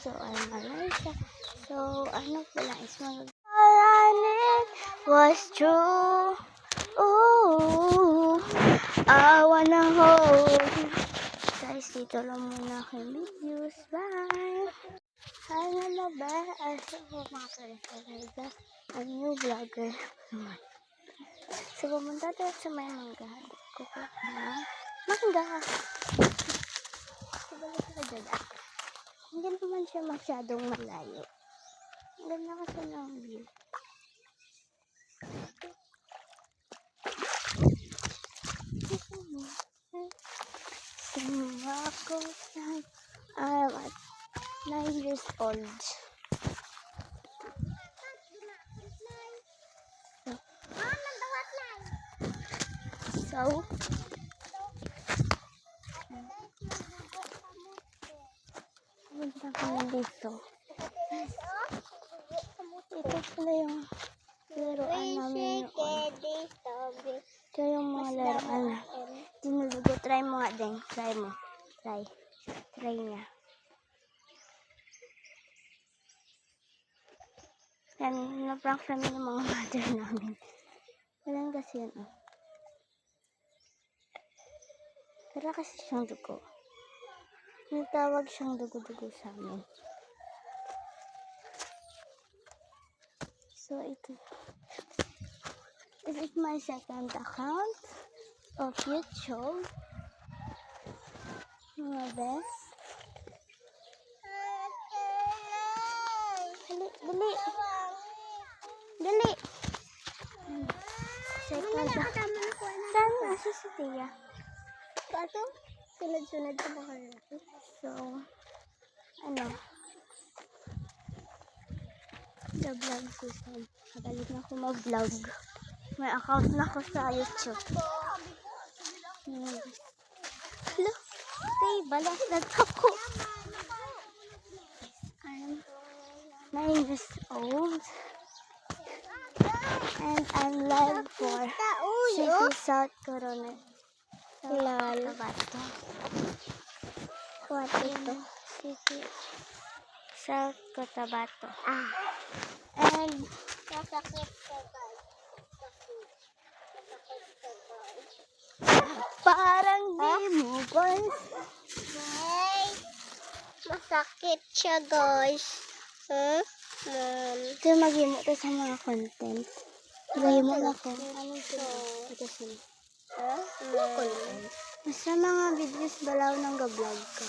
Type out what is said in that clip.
So, I'm Malaysia. So, ano pala is all I was true. Ooh, I wanna hold you. Guys, dito lang muna aking videos. Bye! Hi mga ba? Asa ko mga ka-referida. Ang new vlogger. So, pumunta tayo sa may mangga. Kukuha na mangga. So, balik ka dyan. Hindi naman siya masyadong malayo. Ang ganda kasi ng view. Ako I was 9 years old. So punta kami dito. Ito pala yung laruan namin noon. Ito yung mga laruan na tinulugo. Try mo nga din. Try mo. Try niya. Yan, na-prank kami ng mga mother namin. Walang kasi yan, oh. Pero kasi siyang dugo. Natawag siyang dugo-dugo sa amin. So, ito. This is my second account of YouTube. Mga best. Dali. Second. Saan nasa si Tia? Ito? Sunod-sunod ko ba kayo? So, ano? The vlog season. Kabalik na ako mag-vlog. May account na ako sa YouTube. Hello? Tay, balasag ako. I'm 9 years old. And I'm live for City South Corona. Cotabato. What ito? City South Cotabato. And parang di mo guys. Masakit siya guys. Ito mag-imo to sa mga content. Mag-imo na ako. Ito sila. Basta mga videos balaw ng ga-vlog ka.